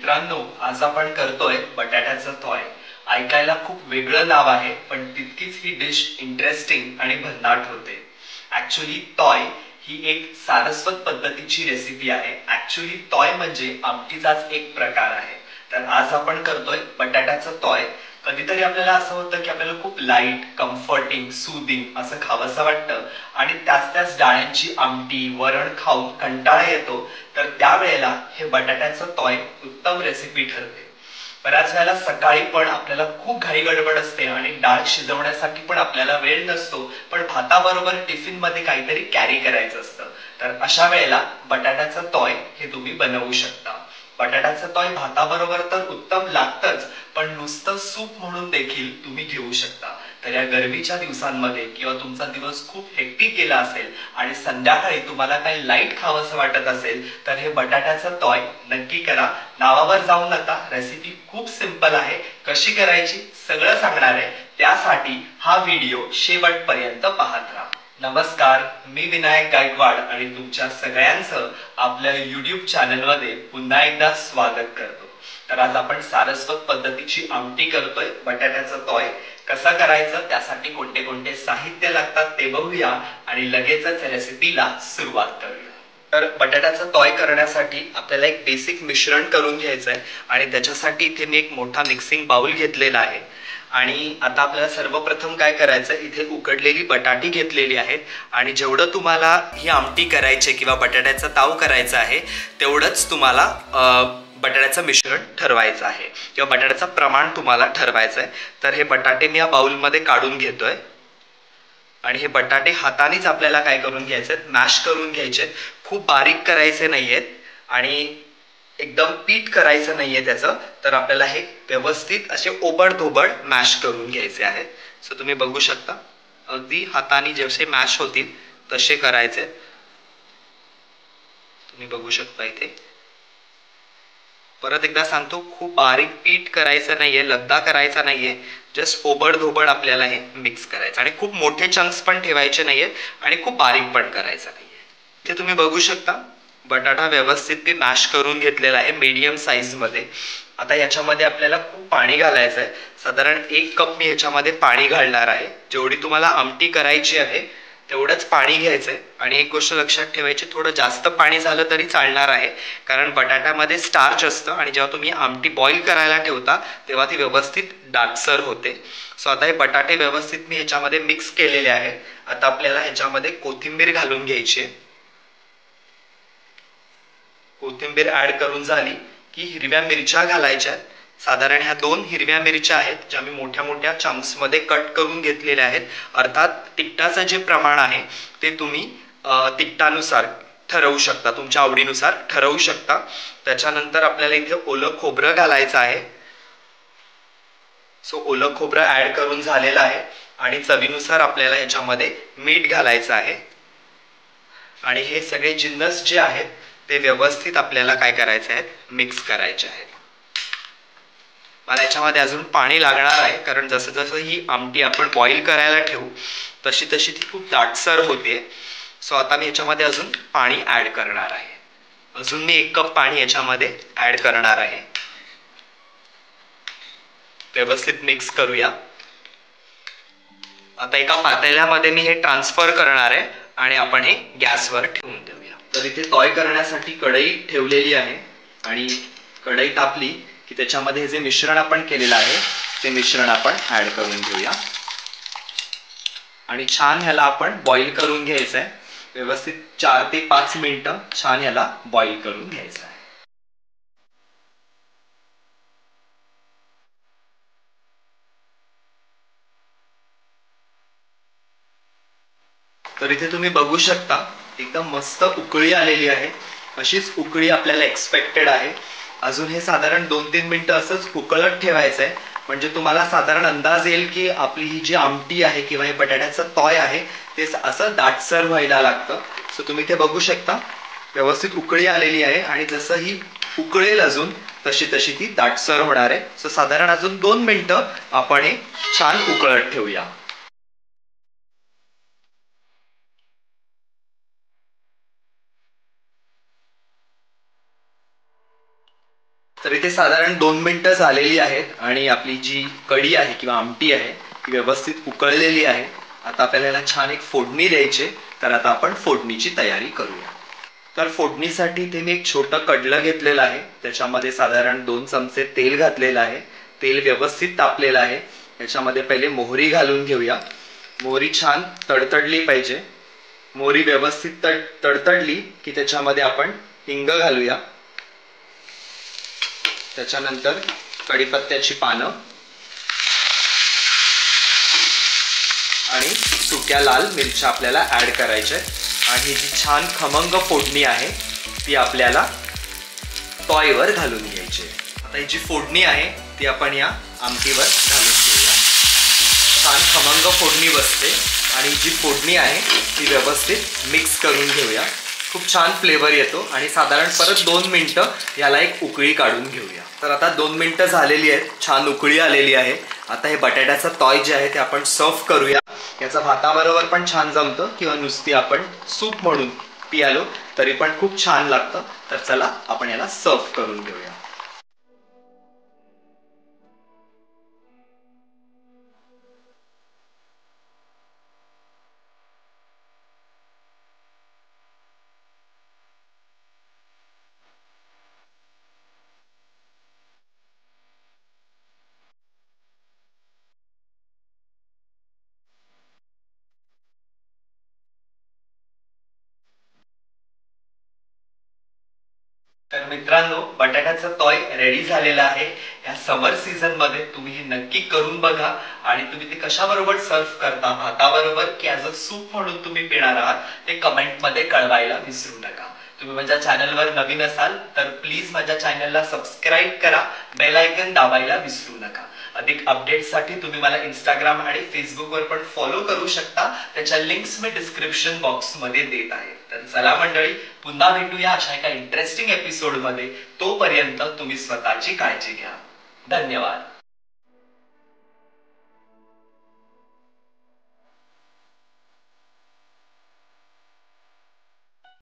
मित्रांनो, आज आपण करतोय बटाट्याचं तोय। ऐकायला खूप वेगळं नाव आहे, पण तितकीच ही डिश इंटरेस्टिंग आणि भन्नाट होते। ऍक्च्युअली तोय ही एक सारस्वत पद्धतीची रेसिपी आहे। ऍक्च्युअली तोय म्हणजे आमटीचाच एक प्रकार आहे। तर आज आपण करतोय बटाट्याचं तोय। कधीतरी आपल्याला असं होतं की आपल्याला खूप लाईट, कम्फर्टिंग, सूदिंग असं खावंसं वाटतं आणि त्याच डाळ्यांची आमटी, वरण खाऊन कंटाळा येतो, तर त्यावेळेला हे बटाट्याचं तोय उत्तम रेसिपी ठरते। बऱ्याच वेळेला सकाळी पण आपल्याला खूप घाई गडबड असते आणि डाळ शिजवण्यासाठी पण आपल्याला वेळ नसतो, पण भाताबरोबर टिफिन मध्ये काहीतरी कॅरी करायचं असतं, तर अशा वेळेला बटाट्याचं तोय हे तुम्ही बनवू शकता। बटाट्याचं तोय भाताबरोबर तर उत्तम लागतंच, पण नुसतं सूप म्हणून देखील तुम्ही घेऊ शकता। तर या गरमीच्या दिवसांमध्ये किंवा तुमचा दिवस खूप हेक्टिक गेला असेल आणि संध्याकाळी तुम्हाला काही लाईट खावंसं वाटत असेल, तर हे बटाट्याचं तोय नक्की करा। नावावर जाऊ नका, रेसिपी खूप सिंपल आहे। कशी करायची सगळं सांगणार आहे, त्यासाठी हा व्हिडिओ शेवटपर्यंत पाहत राहा। नमस्कार, मी विनायक गायकवाड आणि तुमच्या सगळ्यांचं आपल्या YouTube चॅनलमध्ये पुन्हा एकदा स्वागत करतो। तर आज आपण सारस्वत पद्धतीची आमटी करतोय, बटाट्याचं तोय। कसं करायचं, त्यासाठी कोणते कोणते साहित्य लागतात ते बघूया आणि लगेचच रेसिपीला सुरुवात करूया। तर बटाट्याचं तोय करण्यासाठी आपल्याला एक बेसिक मिश्रण करून घ्यायचं आहे आणि त्याच्यासाठी इथे मी एक मोठा मिक्सिंग बाउल घेतलेला आहे। आणि आता आपल्याला सर्वप्रथम काय करायचं, इथे उकडलेली बटाटी घेतलेली आहेत आणि जेवढं तुम्हाला ही आमटी करायची किंवा बटाट्याचा ताव करायचा आहे, तेवढंच तुम्हाला बटाट्याचं मिश्रण ठरवायचं आहे किंवा बटाट्याचं प्रमाण तुम्हाला ठरवायचं आहे। तर हे बटाटे मी या बाउलमध्ये काढून घेतोय आणि हे बटाटे हातानेच आपल्याला काय करून घ्यायचे, मॅश करून घ्यायचे। खूप बारीक करायचे नाहीयेत आणि एकदम पीठ करायचं नाहीये त्याचं, तर आपल्याला हे व्यवस्थित असे ओबडधोबड मॅश करून घ्यायचे आहेत। सो तुम्ही बघू शकता, अगदी हाताने जसे मॅश होतील तसे करायचे। तुम्ही बघू शकता इथे। परत एकदा सांगतो, खूप बारीक पीठ करायचं नाहीये, लगदा करायचा नाहीये, जस्ट ओबडधोबड आपल्याला हे मिक्स करायचं आणि खूप मोठे चंक्स पण ठेवायचे नाहीयेत आणि खूप बारीक पण करायचं नाहीये। इथे तुम्ही बघू शकता बटाटा व्यवस्थित मी मॅश करून घेतलेला आहे मीडियम साईज मध्ये। आता याच्यामध्ये आपल्याला खूप पाणी घालायचं आहे, साधारण 1 कप मी याच्यामध्ये पाणी घालणार आहे। जेवढी तुम्हाला आमटी करायची आहे तेवढंच पाणी घ्यायचंय आणि एक गोष्ट लक्षात ठेवायची, थोडं जास्त पाणी झालं तरी चालणार आहे, कारण बटाट्यामध्ये स्टार्च असतं आणि जेव्हा तुम्ही आमटी बॉईल करायला ठेवता तेव्हा ती व्यवस्थित दाटसर होते। सो आता हे बटाटे व्यवस्थित मी ह्याच्यामध्ये मिक्स केलेले आहे। आता आपल्याला ह्याच्यामध्ये कोथिंबीर घालून घ्यायची आहे। कोथिंबीर ऍड करून झाली की हिरव्या मिरच्या घालायच्या आहेत। साधारण ह्या 2 हिरव्या मिरच्या आहेत, ज्या मी मोठ्या मोठ्या चंक्स मध्ये कट करून घेतलेल्या आहेत। अर्थात तिखटाचं जे प्रमाण आहे ते तुम्ही तिखटानुसार ठरवू शकता, तुमच्या आवडीनुसार ठरवू शकता। त्याच्यानंतर आपल्याला इथे ओलं खोबरं घालायचं आहे। सो ओलं खोबरं ऍड करून झालेलं आहे आणि चवीनुसार आपल्याला याच्यामध्ये मीठ घालायचं आहे आणि हे सगळे जिन्नस जे आहेत ते व्यवस्थित आपल्याला काय करायचे आहेत, मिक्स करायचे आहेत। मला याच्यामध्ये अजून पाणी लागणार आहे, कारण जसं जसं ही आमटी आपण बॉईल करायला ठेवू तशी तशी ती खूप दाटसर होते। सो आता मी याच्यामध्ये अजून पाणी ऍड करणार आहे। अजून मी 1 कप पाणी याच्यामध्ये ऍड करणार आहे। व्यवस्थित मिक्स करूया। आता एका पातेल्यामध्ये मी हे ट्रान्सफर करणार आहे आणि आपण हे गॅसवर ठेवून देऊया। तर इथे तोय करण्यासाठी कढई ठेवलेली आहे आणि कढई तापली की त्याच्यामध्ये जे मिश्रण आपण केलेलं आहे ते मिश्रण आपण ऍड करून घेऊया आणि छान ह्याला आपण बॉईल करून घ्यायचं आहे। व्यवस्थित 4 ते 5 मिनिटं छान ह्याला बॉईल करून घ्यायचं आहे। तर इथे तुम्ही बघू शकता एकदम मस्त उकळी आलेली आहे। अशीच उकळी आपल्याला एक्सपेक्टेड आहे। अजून हे साधारण 2-3 मिनिटं असंच उकळत ठेवायचं आहे, म्हणजे तुम्हाला साधारण अंदाज येईल की आपली ही जी आमटी आहे किंवा हे बटाट्याचं तोय आहे ते असं दाटसर व्हायला लागतं। सो तुम्ही ते बघू शकता व्यवस्थित उकळी आलेली आहे आणि जसं ही उकळेल अजून तशी तशी ती दाटसर होणार आहे। सो साधारण अजून 2 मिनिटं आपण हे छान उकळत ठेवूया। तर इथे साधारण 2 मिनिटं झालेली आहेत आणि आपली जी कढी आहे किंवा आमटी आहे ती व्यवस्थित उकळलेली आहे. आता आपल्याला छान एक फोडणी द्यायची. तर आता आपण फोडणीची तयारी करूया. तर फोडणीसाठी इथे मी एक छोटं कडलं घेतलेलं आहे. त्याच्यामध्ये साधारण 2 चमचे तेल घातलेलं आहे. तेल व्यवस्थित तापलेलं आहे. याच्यामध्ये पहिले मोहरी घालून घेऊया. मोहरी छान तडतडली पाहिजे. मोहरी व्यवस्थित तडतडली की त्याच्यामध्ये आपण हिंग घालूया. त्याच्यानंतर कढीपत्त्याची पानं आणि सुक्या लाल मिरच्या आपल्याला ऍड करायच्या. आणि जी छान खमंग फोडणी आहे ती आपल्याला तॉयवर घालून घ्यायची. आता ही जी फोडणी आहे ती आपण या आमटीवर घालून घेऊया. छान खमंग फोडणी बसते आणि जी फोडणी आहे ती व्यवस्थित मिक्स करून घेऊया. खूप छान फ्लेवर येतो आणि साधारण परत 2 मिनिटं याला एक उकळी काढून घेऊया. तर आता 2 मिनिटं झालेली आहेत. छान उकळी आलेली आहे. आता हे बटाट्याचं तॉय जे आहे ते आपण सर्व करूया. याचा भाताबरोबर पण छान जमतं किंवा नुसती आपण सूप म्हणून पियालो तरी पण खूप छान लागतं. तर चला आपण याला सर्व करून घेऊया. तर मित्रांनो, बटाट्याचा तॉय रेडी झालेला आहे. या समर सीझन मध्ये तुम्ही हे नक्की करून बघा. आणि तुम्ही ते कशाबरोबर सर्व करता, भाताबरोबर की ॲज अ सूप म्हणून तुम्ही पिणार आहात, ते कमेंट मध्ये कळवायला विसरू नका. तुम्ही माझ्या चॅनलवर नवीन असाल तर प्लीज माझ्या चॅनलला सबस्क्राईब करा. बेल आयकन दाबायला विसरू नका. अधिक अपडेट्ससाठी तुम्ही मला इंस्टाग्राम आणि फेसबुकवर पण फॉलो करू शकता. त्याच्या लिंक्स मी डिस्क्रिप्शन बॉक्समध्ये देत आहे. तर चला मंडळी, पुन्हा भेटूया अशा एका इंटरेस्टिंग एपिसोड मध्ये. तोपर्यंत तुम्ही स्वतःची काळजी घ्या. धन्यवाद.